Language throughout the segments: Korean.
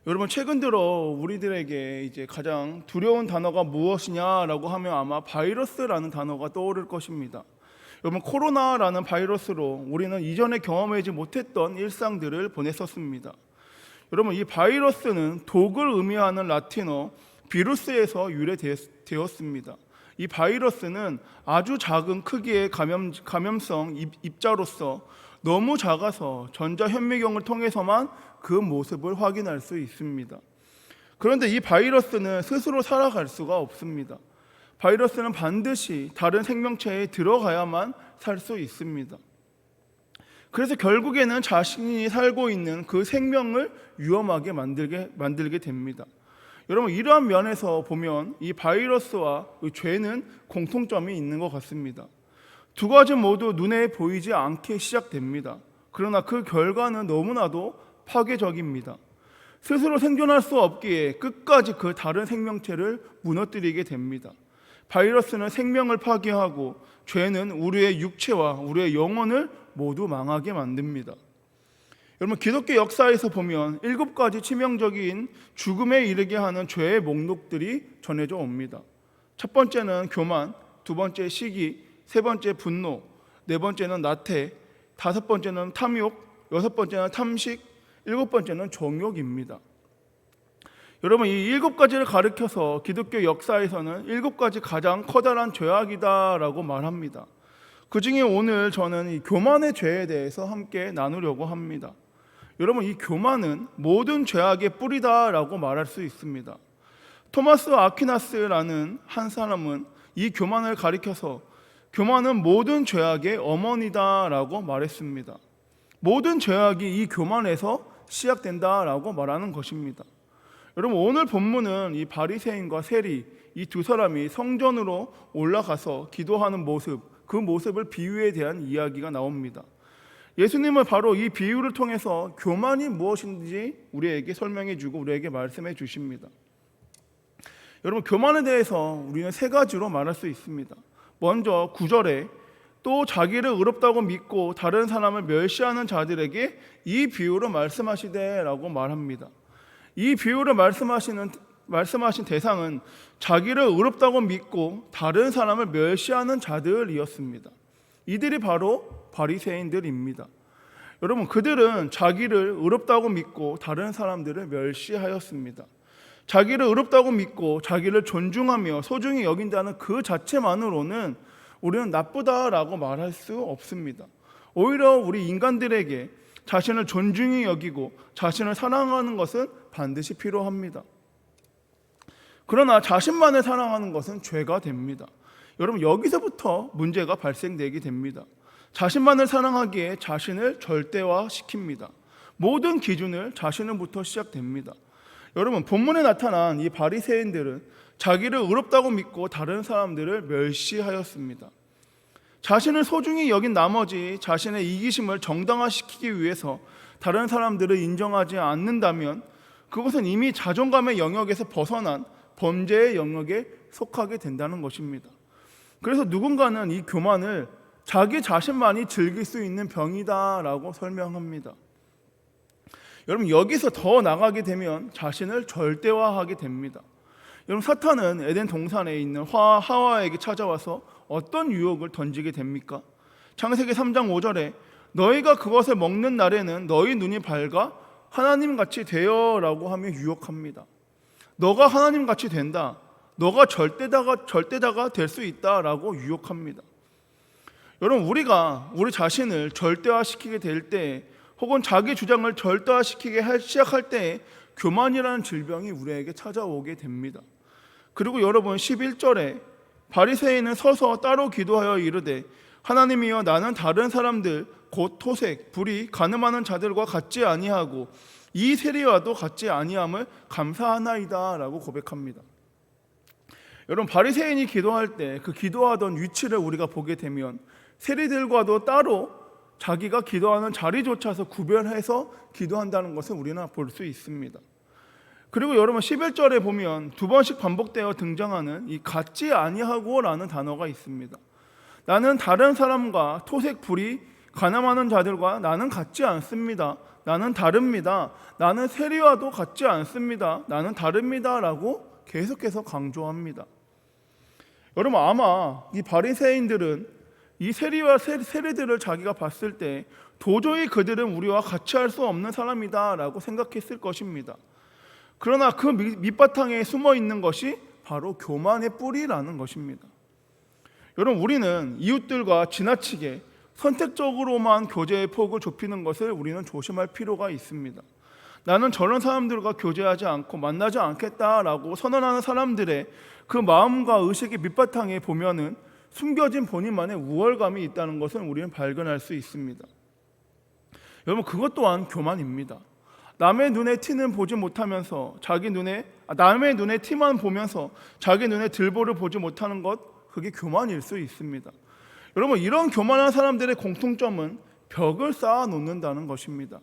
여러분, 최근 들어 우리들에게 이제 가장 두려운 단어가 무엇이냐라고 하면 아마 바이러스라는 단어가 떠오를 것입니다. 여러분, 코로나라는 바이러스로 우리는 이전에 경험하지 못했던 일상들을 보냈었습니다. 여러분, 이 바이러스는 독을 의미하는 라틴어 비루스에서 유래되었습니다. 이 바이러스는 아주 작은 크기의 감염성 입자로서 너무 작아서 전자현미경을 통해서만 그 모습을 확인할 수 있습니다. 그런데 이 바이러스는 스스로 살아갈 수가 없습니다. 바이러스는 반드시 다른 생명체에 들어가야만 살 수 있습니다. 그래서 결국에는 자신이 살고 있는 그 생명을 위험하게 만들게 됩니다. 여러분, 이러한 면에서 보면 이 바이러스와 이 죄는 공통점이 있는 것 같습니다. 두 가지 모두 눈에 보이지 않게 시작됩니다. 그러나 그 결과는 너무나도 파괴적입니다. 스스로 생존할 수 없기에 끝까지 그 다른 생명체를 무너뜨리게 됩니다. 바이러스는 생명을 파괴하고 죄는 우리의 육체와 우리의 영혼을 모두 망하게 만듭니다. 여러분, 기독교 역사에서 보면 7가지 치명적인 죽음에 이르게 하는 죄의 목록들이 전해져 옵니다. 첫 번째는 교만, 두 번째 시기, 세 번째 분노, 네 번째는 나태, 다섯 번째는 탐욕, 여섯 번째는 탐식, 일곱 번째는 정욕입니다. 여러분, 이 7가지를 가리켜서 기독교 역사에서는 7가지 가장 커다란 죄악이다라고 말합니다. 그 중에 오늘 저는 이 교만의 죄에 대해서 함께 나누려고 합니다. 여러분, 이 교만은 모든 죄악의 뿌리다라고 말할 수 있습니다. 토마스 아퀴나스라는 한 사람은 이 교만을 가리켜서 교만은 모든 죄악의 어머니다라고 말했습니다. 모든 죄악이 이 교만에서 시작된다라고 말하는 것입니다. 여러분, 오늘 본문은 이 바리새인과 세리 이 두 사람이 성전으로 올라가서 기도하는 모습, 그 모습을 비유에 대한 이야기가 나옵니다. 예수님은 바로 이 비유를 통해서 교만이 무엇인지 우리에게 설명해 주고 우리에게 말씀해 주십니다. 여러분, 교만에 대해서 우리는 3가지로 말할 수 있습니다. 먼저 9절에 또 자기를 의롭다고 믿고 다른 사람을 멸시하는 자들에게 이 비유로 말씀하시되라고 말합니다. 이 비유를 말씀하신 대상은 자기를 의롭다고 믿고 다른 사람을 멸시하는 자들이었습니다. 이들이 바로 바리새인들입니다. 여러분, 그들은 자기를 의롭다고 믿고 다른 사람들을 멸시하였습니다. 자기를 의롭다고 믿고 자기를 존중하며 소중히 여긴다는 그 자체만으로는 우리는 나쁘다라고 말할 수 없습니다. 오히려 우리 인간들에게 자신을 존중히 여기고 자신을 사랑하는 것은 반드시 필요합니다. 그러나 자신만을 사랑하는 것은 죄가 됩니다. 여러분, 여기서부터 문제가 발생되게 됩니다. 자신만을 사랑하기에 자신을 절대화시킵니다. 모든 기준을 자신으로부터 시작됩니다. 여러분, 본문에 나타난 이 바리새인들은 자기를 의롭다고 믿고 다른 사람들을 멸시하였습니다. 자신을 소중히 여긴 나머지 자신의 이기심을 정당화시키기 위해서 다른 사람들을 인정하지 않는다면 그것은 이미 자존감의 영역에서 벗어난 범죄의 영역에 속하게 된다는 것입니다. 그래서 누군가는 이 교만을 자기 자신만이 즐길 수 있는 병이다라고 설명합니다. 여러분, 여기서 더 나가게 되면 자신을 절대화하게 됩니다. 여러분, 사탄은 에덴 동산에 있는 하와에게 찾아와서 어떤 유혹을 던지게 됩니까? 창세기 3장 5절에 너희가 그것을 먹는 날에는 너희 눈이 밝아 하나님같이 되어라고 하며 유혹합니다. 너가 하나님같이 된다. 너가 절대다가 될 수 있다라고 유혹합니다. 여러분, 우리가 우리 자신을 절대화시키게 될 때 혹은 자기 주장을 절대화시키게 시작할 때 교만이라는 질병이 우리에게 찾아오게 됩니다. 그리고 여러분, 11절에 바리새인은 서서 따로 기도하여 이르되 하나님이여, 나는 다른 사람들 곧 토색, 불의, 간음하는 자들과 같지 아니하고 이 세리와도 같지 아니함을 감사하나이다 라고 고백합니다. 여러분, 바리새인이 기도할 때 그 기도하던 위치를 우리가 보게 되면 세리들과도 따로 자기가 기도하는 자리조차도 구별해서 기도한다는 것을 우리는 볼 수 있습니다. 그리고 여러분, 11절에 보면 2번씩 반복되어 등장하는 이 같지 아니하고 라는 단어가 있습니다. 나는 다른 사람과 토색, 불의, 가늠하는 자들과 나는 같지 않습니다. 나는 다릅니다. 나는 세리와도 같지 않습니다. 나는 다릅니다. 라고 계속해서 강조합니다. 여러분, 아마 이 바리새인들은 이 세리와 세리들을 자기가 봤을 때 도저히 그들은 우리와 같이 할 수 없는 사람이다 라고 생각했을 것입니다. 그러나 그 밑바탕에 숨어 있는 것이 바로 교만의 뿌리라는 것입니다. 여러분, 우리는 이웃들과 지나치게 선택적으로만 교제의 폭을 좁히는 것을 우리는 조심할 필요가 있습니다. 나는 저런 사람들과 교제하지 않고 만나지 않겠다라고 선언하는 사람들의 그 마음과 의식의 밑바탕에 보면은 숨겨진 본인만의 우월감이 있다는 것을 우리는 발견할 수 있습니다. 여러분, 그것 또한 교만입니다. 남의 눈에 티는 보지 못하면서 남의 눈에 티만 보면서 자기 눈에 들보를 보지 못하는 것, 그게 교만일 수 있습니다. 여러분, 이런 교만한 사람들의 공통점은 벽을 쌓아 놓는다는 것입니다.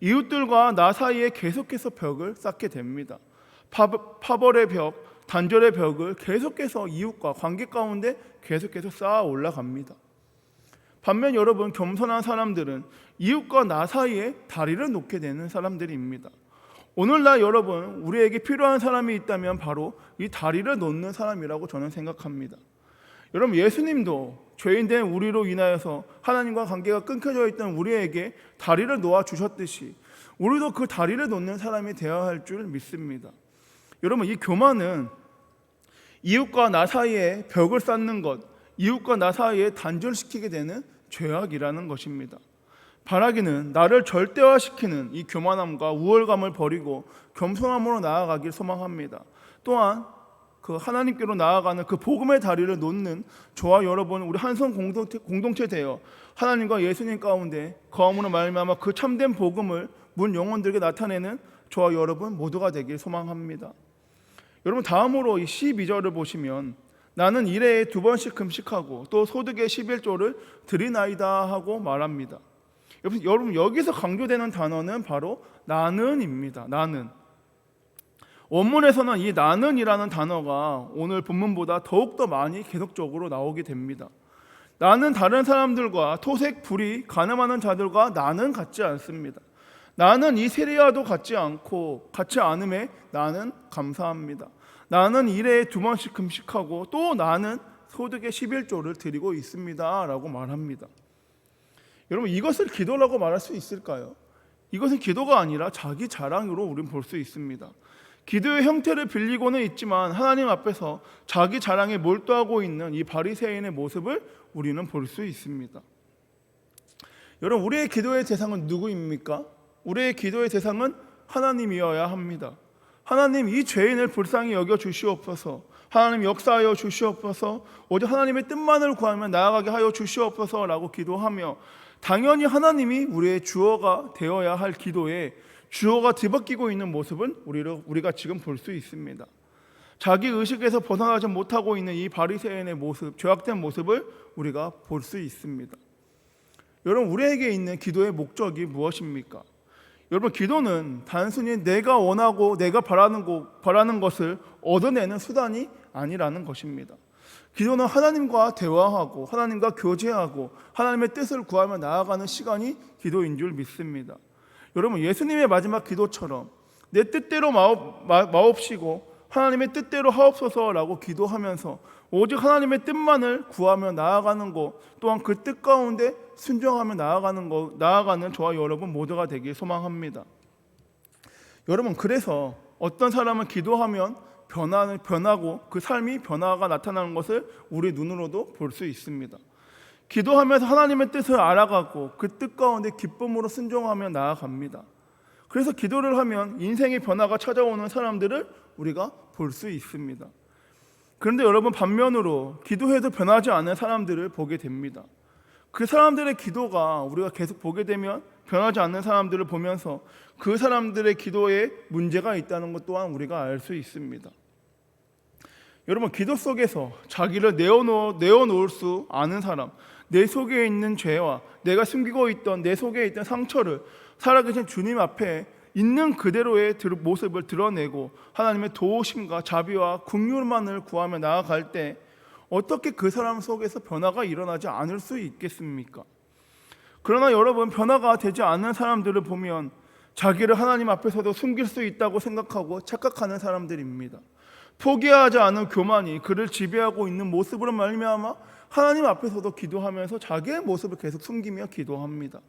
이웃들과 나 사이에 계속해서 벽을 쌓게 됩니다. 파벌의 벽, 단절의 벽을 계속해서 이웃과 관계 가운데 계속해서 쌓아 올라갑니다. 반면 여러분, 겸손한 사람들은 이웃과 나 사이에 다리를 놓게 되는 사람들입니다. 오늘날 여러분, 우리에게 필요한 사람이 있다면 바로 이 다리를 놓는 사람이라고 저는 생각합니다. 여러분, 예수님도 죄인된 우리로 인하여서 하나님과 관계가 끊겨져 있던 우리에게 다리를 놓아 주셨듯이 우리도 그 다리를 놓는 사람이 되어야 할 줄 믿습니다. 여러분, 이 교만은 이웃과 나 사이에 벽을 쌓는 것, 이웃과 나 사이에 단절시키게 되는 죄악이라는 것입니다. 바라기는 나를 절대화시키는 이 교만함과 우월감을 버리고 겸손함으로 나아가길 소망합니다. 또한 그 하나님께로 나아가는 그 복음의 다리를 놓는 저와 여러분, 우리 한성 공동체 되어 하나님과 예수님 가운데 거함으로 말미암아 그 참된 복음을 문 영혼들에게 나타내는 저와 여러분 모두가 되길 소망합니다. 여러분, 다음으로 이 12절을 보시면 나는 일해에 2번씩 금식하고 또 소득의 11조를 드리나이다 하고 말합니다. 여러분, 여기서 강조되는 단어는 바로 나는입니다. 나는. 원문에서는 이 나는이라는 단어가 오늘 본문보다 더욱더 많이 계속적으로 나오게 됩니다. 나는 다른 사람들과 토색, 불의, 가늠하는 자들과 나는 같지 않습니다. 나는 이 세리와도 같지 않음에 나는 감사합니다. 나는 일해에 2번씩 금식하고 또 나는 소득의 11조를 드리고 있습니다 라고 말합니다. 여러분, 이것을 기도라고 말할 수 있을까요? 이것은 기도가 아니라 자기 자랑으로 우리는 볼 수 있습니다. 기도의 형태를 빌리고는 있지만 하나님 앞에서 자기 자랑에 몰두하고 있는 이 바리새인의 모습을 우리는 볼 수 있습니다. 여러분, 우리의 기도의 대상은 누구입니까? 우리의 기도의 대상은 하나님이어야 합니다. 하나님, 이 죄인을 불쌍히 여겨 주시옵소서. 하나님, 역사하여 주시옵소서. 오직 하나님의 뜻만을 구하며 나아가게 하여 주시옵소서라고 기도하며, 당연히 하나님이 우리의 주어가 되어야 할 기도에 주어가 뒤바뀌고 있는 모습은 우리가 지금 볼 수 있습니다. 자기 의식에서 벗어나지 못하고 있는 이 바리새인의 모습, 죄악된 모습을 우리가 볼 수 있습니다. 여러분, 우리에게 있는 기도의 목적이 무엇입니까? 여러분, 기도는 단순히 내가 원하고 내가 바라는 것을 얻어내는 수단이 아니라는 것입니다. 기도는 하나님과 대화하고 하나님과 교제하고 하나님의 뜻을 구하며 나아가는 시간이 기도인 줄 믿습니다. 여러분, 예수님의 마지막 기도처럼 내 뜻대로 마옵시고 하나님의 뜻대로 하옵소서라고 기도하면서 오직 하나님의 뜻만을 구하며 나아가는 것, 또한 그 뜻 가운데 순종하며 나아가는 저와 여러분 모두가 되길 소망합니다. 여러분, 그래서 어떤 사람은 기도하면 변하고 그 삶이 변화가 나타나는 것을 우리 눈으로도 볼 수 있습니다. 기도하면서 하나님의 뜻을 알아가고 그 뜻 가운데 기쁨으로 순종하며 나아갑니다. 그래서 기도를 하면 인생의 변화가 찾아오는 사람들을 우리가 볼 수 있습니다. 그런데 여러분, 반면으로 기도해도 변하지 않는 사람들을 보게 됩니다. 그 사람들의 기도가 우리가 계속 보게 되면 변하지 않는 사람들을 보면서 그 사람들의 기도에 문제가 있다는 것 또한 우리가 알 수 있습니다. 여러분, 기도 속에서 자기를 내어놓을 수 아는 사람, 내 속에 있는 죄와 내가 숨기고 있던 내 속에 있던 상처를 살아계신 주님 앞에 있는 그대로의 모습을 드러내고 하나님의 도우심과 자비와 긍휼만을 구하며 나아갈 때 어떻게 그 사람 속에서 변화가 일어나지 않을 수 있겠습니까? 그러나 여러분, 변화가 되지 않는 사람들을 보면 자기를 하나님 앞에서도 숨길 수 있다고 생각하고 착각하는 사람들입니다. 포기하지 않은 교만이 그를 지배하고 있는 모습으로 말미암아 하나님 앞에서도 기도하면서 자기의 모습을 계속 숨기며 기도합니다.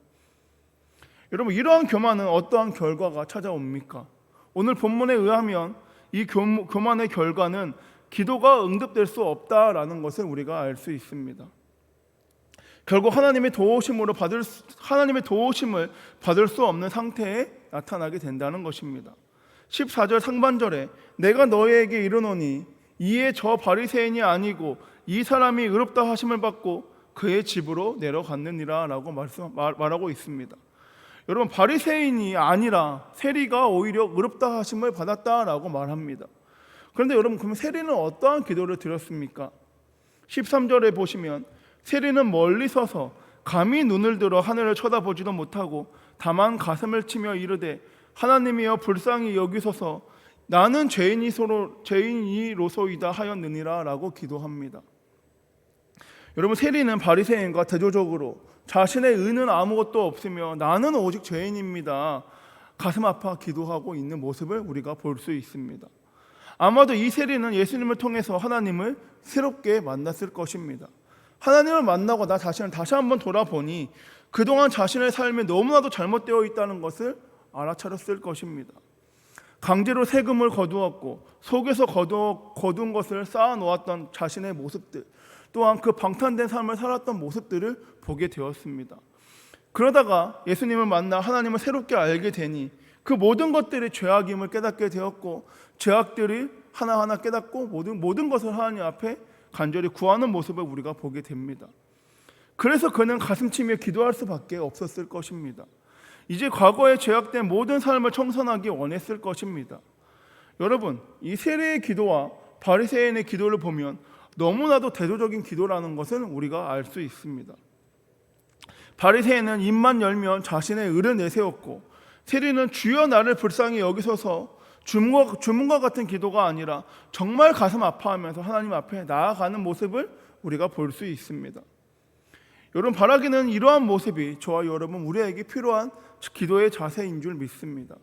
여러분, 이러한 교만은 어떠한 결과가 찾아옵니까? 오늘 본문에 의하면 이 교만의 결과는 기도가 응답될 수 없다라는 것을 우리가 알 수 있습니다. 결국 하나님의 도우심을 받을 수 없는 상태에 나타나게 된다는 것입니다. 14절 상반절에 내가 너희에게 이르노니 이에 저 바리새인이 아니고 이 사람이 의롭다 하심을 받고 그의 집으로 내려갔느니라 라고 말하고 있습니다. 여러분, 바리새인이 아니라 세리가 오히려 의롭다 하심을 받았다라고 말합니다. 그런데 여러분, 그럼 세리는 어떠한 기도를 드렸습니까? 13절에 보시면 세리는 멀리 서서 감히 눈을 들어 하늘을 쳐다보지도 못하고 다만 가슴을 치며 이르되 하나님이여 불쌍히 여기소서 나는 죄인이로소이다 하였느니라 라고 기도합니다. 여러분, 세리는 바리새인과 대조적으로 자신의 의는 아무것도 없으며 나는 오직 죄인입니다 가슴 아파 기도하고 있는 모습을 우리가 볼 수 있습니다. 아마도 이 세리는 예수님을 통해서 하나님을 새롭게 만났을 것입니다. 하나님을 만나고 나 자신을 다시 한번 돌아보니 그동안 자신의 삶이 너무나도 잘못되어 있다는 것을 알아차렸을 것입니다. 강제로 세금을 거두었고 속에서 거둔 것을 쌓아놓았던 자신의 모습들, 또한 그 방탄된 삶을 살았던 모습들을 보게 되었습니다. 그러다가 예수님을 만나 하나님을 새롭게 알게 되니 그 모든 것들이 죄악임을 깨닫게 되었고 죄악들이 하나하나 깨닫고 모든 것을 하나님 앞에 간절히 구하는 모습을 우리가 보게 됩니다. 그래서 그는 가슴치며 기도할 수밖에 없었을 것입니다. 이제 과거에 죄악된 모든 삶을 청산하기 원했을 것입니다. 여러분, 이 세리의 기도와 바리새인의 기도를 보면 너무나도 대조적인 기도라는 것은 우리가 알 수 있습니다. 바리새인은 입만 열면 자신의 의를 내세웠고 세리는 주여 나를 불쌍히 여기소서 주문과 같은 기도가 아니라 정말 가슴 아파하면서 하나님 앞에 나아가는 모습을 우리가 볼 수 있습니다. 여러분, 바라기는 이러한 모습이 저와 여러분 우리에게 필요한 기도의 자세인 줄 믿습니다.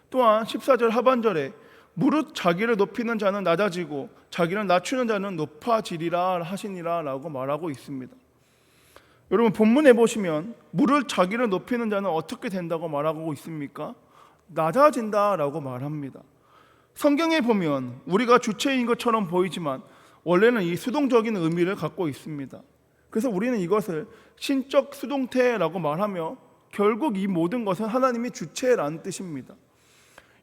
또한 14절 하반절에 무릇 자기를 높이는 자는 낮아지고 자기를 낮추는 자는 높아지리라 하시니라 라고 말하고 있습니다. 여러분, 본문에 보시면 무릇 자기를 높이는 자는 어떻게 된다고 말하고 있습니까? 낮아진다라고 말합니다. 성경에 보면 우리가 주체인 것처럼 보이지만 원래는 이 수동적인 의미를 갖고 있습니다. 그래서 우리는 이것을 신적 수동태라고 말하며 결국 이 모든 것은 하나님이 주체라는 뜻입니다.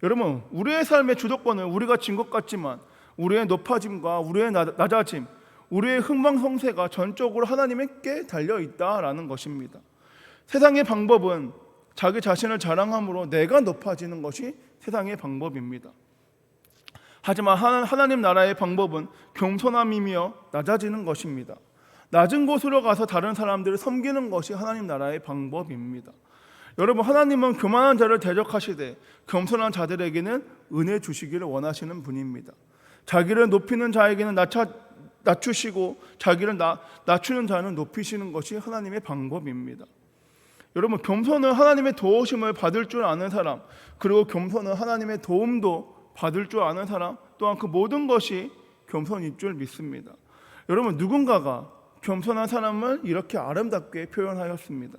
여러분, 우리의 삶의 주도권은 우리가 진 것 같지만 우리의 높아짐과 우리의 낮아짐, 우리의 흥망성쇠가 전적으로 하나님께 달려있다라는 것입니다. 세상의 방법은 자기 자신을 자랑함으로 내가 높아지는 것이 세상의 방법입니다. 하지만 하나님 나라의 방법은 겸손함이며 낮아지는 것입니다. 낮은 곳으로 가서 다른 사람들을 섬기는 것이 하나님 나라의 방법입니다. 여러분, 하나님은 교만한 자를 대적하시되 겸손한 자들에게는 은혜 주시기를 원하시는 분입니다. 자기를 높이는 자에게는 낮추시고 자기를 낮추는 자는 높이시는 것이 하나님의 방법입니다. 여러분, 겸손은 하나님의 도우심을 받을 줄 아는 사람, 그리고 겸손은 하나님의 도움도 받을 줄 아는 사람, 또한 그 모든 것이 겸손일 줄 믿습니다. 여러분, 누군가가 겸손한 사람을 이렇게 아름답게 표현하였습니다.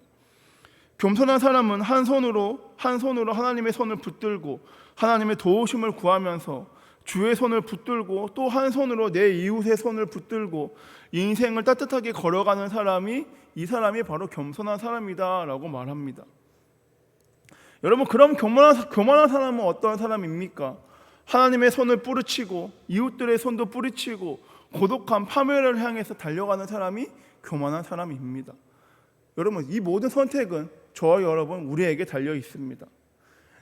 겸손한 사람은 한 손으로 하나님의 손을 붙들고 하나님의 도우심을 구하면서 주의 손을 붙들고 또 한 손으로 내 이웃의 손을 붙들고 인생을 따뜻하게 걸어가는 이 사람이 바로 겸손한 사람이다라고 말합니다. 여러분, 그럼 교만한 사람은 어떠한 사람입니까? 하나님의 손을 뿌리치고 이웃들의 손도 뿌리치고 고독한 파멸을 향해서 달려가는 사람이 교만한 사람입니다. 여러분, 이 모든 선택은 저와 여러분 우리에게 달려 있습니다.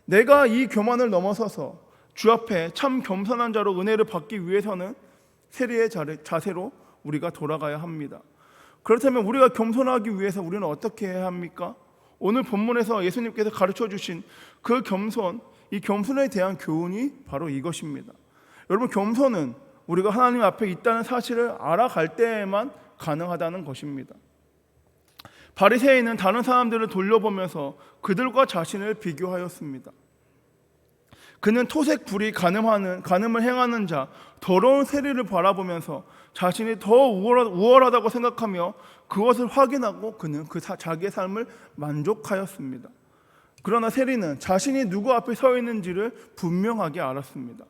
내가 이 교만을 넘어서서 주 앞에 참 겸손한 자로 은혜를 받기 위해서는 세리의 자세로 우리가 돌아가야 합니다. 그렇다면 우리가 겸손하기 위해서 우리는 어떻게 해야 합니까? 오늘 본문에서 예수님께서 가르쳐 주신 그 이 겸손에 대한 교훈이 바로 이것입니다. 여러분, 겸손은 우리가 하나님 앞에 있다는 사실을 알아갈 때에만 가능하다는 것입니다. 바리새인은 다른 사람들을 돌려보면서 그들과 자신을 비교하였습니다. 그는 토색 불이 간음을 행하는 자, 더러운 세리를 바라보면서 자신이 더 우월하다고 생각하며 그것을 확인하고 그는 자기의 삶을 만족하였습니다. 그러나 세리는 자신이 누구 앞에 서 있는지를 분명하게 알았습니다.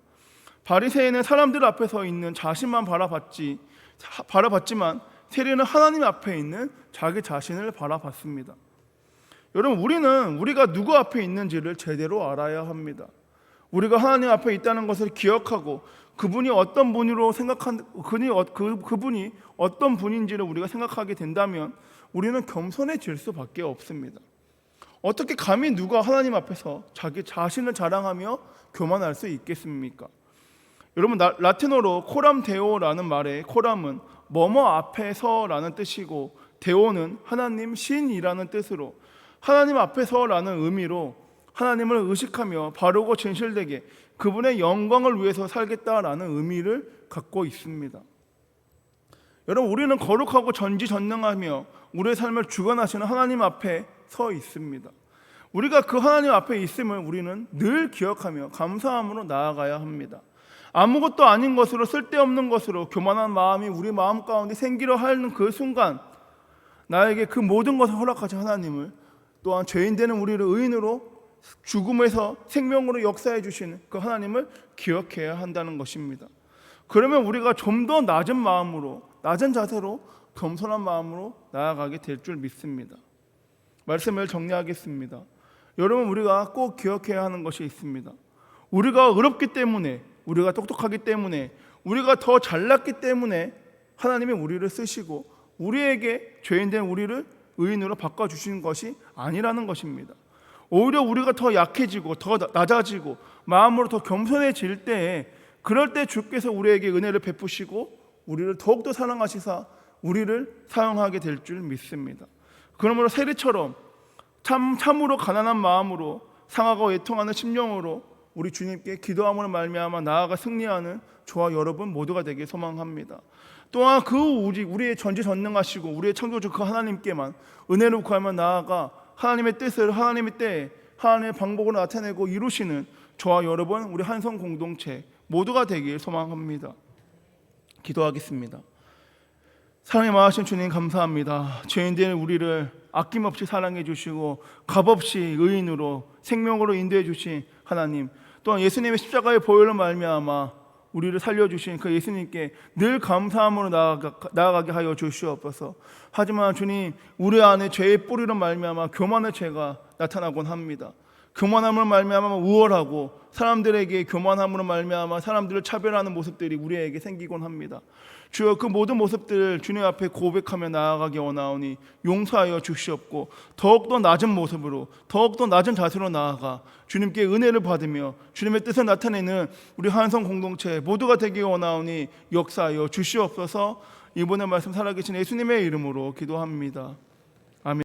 바리새인은 사람들 앞에 서 있는 자신만 바라봤지만 세리는 하나님 앞에 있는 자기 자신을 바라봤습니다. 여러분, 우리가 누구 앞에 있는지를 제대로 알아야 합니다. 우리가 하나님 앞에 있다는 것을 기억하고 그분이 어떤 분인지를 우리가 생각하게 된다면 우리는 겸손해질 수밖에 없습니다. 어떻게 감히 누가 하나님 앞에서 자기 자신을 자랑하며 교만할 수 있겠습니까? 여러분, 라틴어로 코람 데오라는 말의 코람은 뭐뭐 앞에서라는 뜻이고 데오는 하나님 신이라는 뜻으로 하나님 앞에서라는 의미로 하나님을 의식하며 바르고 진실되게 그분의 영광을 위해서 살겠다라는 의미를 갖고 있습니다. 여러분, 우리는 거룩하고 전지전능하며 우리의 삶을 주관하시는 하나님 앞에 서 있습니다. 우리가 그 하나님 앞에 있음을 우리는 늘 기억하며 감사함으로 나아가야 합니다. 아무것도 아닌 것으로, 쓸데없는 것으로 교만한 마음이 우리 마음 가운데 생기려 하는 그 순간 나에게 그 모든 것을 허락하신 하나님을, 또한 죄인 되는 우리를 의인으로 죽음에서 생명으로 역사해 주시는 그 하나님을 기억해야 한다는 것입니다. 그러면 우리가 좀 더 낮은 마음으로, 낮은 자세로, 겸손한 마음으로 나아가게 될 줄 믿습니다. 말씀을 정리하겠습니다. 여러분, 우리가 꼭 기억해야 하는 것이 있습니다. 우리가 의롭기 때문에, 우리가 똑똑하기 때문에, 우리가 더 잘났기 때문에 하나님이 우리를 쓰시고 우리에게 죄인된 우리를 의인으로 바꿔주시는 것이 아니라는 것입니다. 오히려 우리가 더 약해지고 더 낮아지고 마음으로 더 겸손해질 때에, 그럴 때 주께서 우리에게 은혜를 베푸시고 우리를 더욱더 사랑하시사 우리를 사용하게 될 줄 믿습니다. 그러므로 세리처럼 참으로 가난한 마음으로 상하고 애통하는 심령으로 우리 주님께 기도함으로 말미암아 나아가 승리하는 저와 여러분 모두가 되길 소망합니다. 또한 우리의 전지전능하시고 우리의 창조주 그 하나님께만 은혜를 구하며 나아가 하나님의 뜻을 하나님의 때에 하나님의 방법으로 나타내고 이루시는 저와 여러분, 우리 한성 공동체 모두가 되길 소망합니다. 기도하겠습니다. 사랑이 많으신 주님, 감사합니다. 죄인된 우리를 아낌없이 사랑해 주시고 값없이 의인으로 생명으로 인도해 주신 하나님, 또한 예수님의 십자가의 보혈로 말미암아 우리를 살려주신 그 예수님께 늘 감사함으로 나아가게 하여 주시옵소서. 하지만 주님, 우리 안에 죄의 뿌리로 말미암아 교만의 죄가 나타나곤 합니다. 교만함으로 말미암아 우월하고 사람들에게 교만함으로 말미암아 사람들을 차별하는 모습들이 우리에게 생기곤 합니다. 주여, 그 모든 모습들을 주님 앞에 고백하며 나아가기 원하오니 용서하여 주시옵고 더욱더 낮은 모습으로, 더욱더 낮은 자세로 나아가 주님께 은혜를 받으며 주님의 뜻을 나타내는 우리 한성 공동체 모두가 되기 원하오니 역사하여 주시옵소서. 이번의 말씀 살아계신 예수님의 이름으로 기도합니다. 아멘.